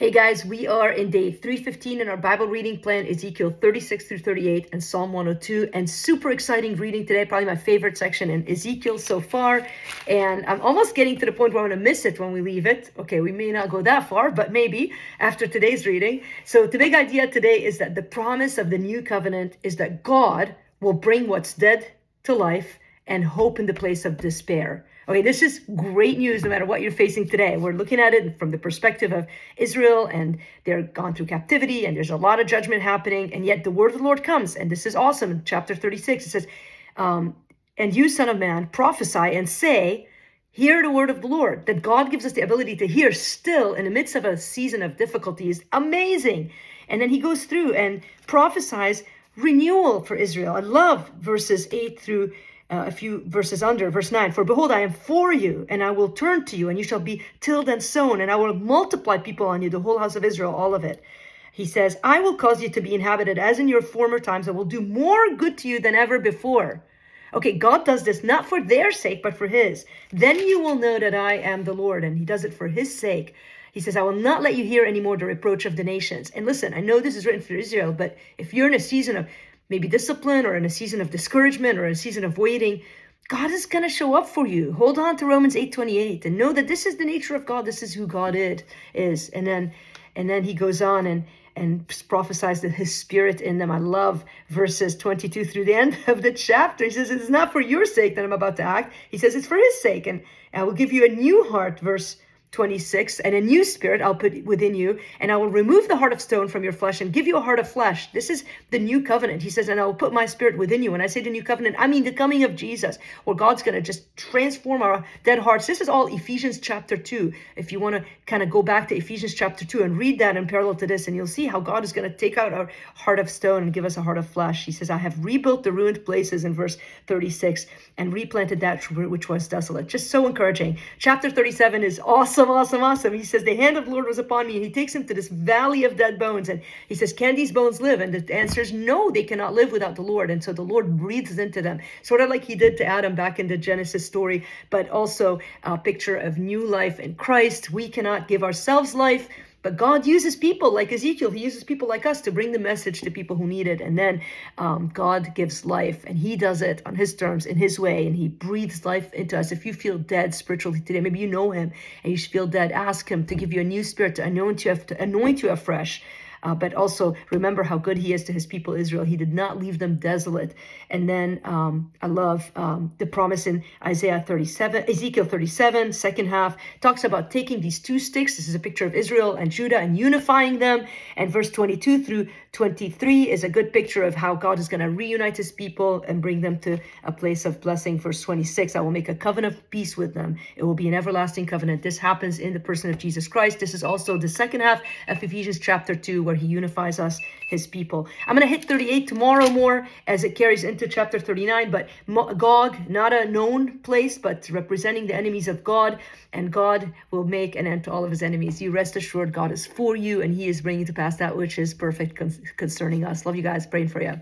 Hey guys, we are in day 315 in our Bible reading plan, Ezekiel 36 through 38 and Psalm 102. And super exciting reading today, probably my favorite section in Ezekiel so far. And I'm almost getting to the point where I'm going to miss it when we leave it. Okay, we may not go that far, but maybe after today's reading. So the big idea today is that the promise of the new covenant is that God will bring what's dead to life and hope in the place of despair. Okay, this is great news no matter what you're facing today. We're looking at it from the perspective of Israel, and they're gone through captivity, and there's a lot of judgment happening, and yet the word of the Lord comes, and this is awesome. In chapter 36, it says, and you, son of man, prophesy and say, hear the word of the Lord. That God gives us the ability to hear still in the midst of a season of difficulty is amazing. And then he goes through and prophesies renewal for Israel. I love verses 8 through a few verses under, verse 9. For behold, I am for you, and I will turn to you, and you shall be tilled and sown, and I will multiply people on you, the whole house of Israel, all of it. He says, I will cause you to be inhabited as in your former times. I will do more good to you than ever before. Okay, God does this not for their sake, but for his. Then you will know that I am the Lord, and he does it for his sake. He says, I will not let you hear anymore the reproach of the nations. And listen, I know this is written for Israel, but if you're in a season of maybe discipline or in a season of discouragement or a season of waiting, God is going to show up for you. Hold on to Romans 8:28 and know that this is the nature of God. This is who God is. And then he goes on and prophesies that his spirit in them. I love verses 22 through the end of the chapter. He says, it's not for your sake that I'm about to act. He says, it's for his sake. And I will give you a new heart, verse 26, and a new spirit I'll put within you, and I will remove the heart of stone from your flesh and give you a heart of flesh. This is the new covenant. He says, and I will put my spirit within you. When I say the new covenant, I mean the coming of Jesus, where God's going to just transform our dead hearts. This is all Ephesians chapter 2. If you want to kind of go back to Ephesians chapter 2 and read that in parallel to this, and you'll see how God is going to take out our heart of stone and give us a heart of flesh. He says, I have rebuilt the ruined places in verse 36 and replanted that which was desolate. Just so encouraging. Chapter 37 is awesome. He says, the hand of the Lord was upon me. And he takes him to this valley of dead bones. And he says, can these bones live? And the answer is no, they cannot live without the Lord. And so the Lord breathes into them, sort of like he did to Adam back in the Genesis story, but also a picture of new life in Christ. We cannot give ourselves life, but God uses people like Ezekiel. He uses people like us to bring the message to people who need it. And then God gives life, and he does it on his terms, in his way, and he breathes life into us. If you feel dead spiritually today, maybe you know him and you feel dead, ask him to give you a new spirit, to anoint you afresh. But also remember how good he is to his people Israel. He did not leave them desolate. And then I love the promise in Ezekiel 37, second half, talks about taking these two sticks. This is a picture of Israel and Judah and unifying them. And verse 22 through 23 is a good picture of how God is going to reunite his people and bring them to a place of blessing. Verse 26, I will make a covenant of peace with them. It will be an everlasting covenant. This happens in the person of Jesus Christ. This is also the second half of Ephesians chapter 2, where he unifies us, his people. I'm going to hit 38 tomorrow more as it carries into chapter 39, but Gog, not a known place, but representing the enemies of God, and God will make an end to all of his enemies. You rest assured God is for you, and he is bringing to pass that which is perfect concerning us. Love you guys. Praying for you.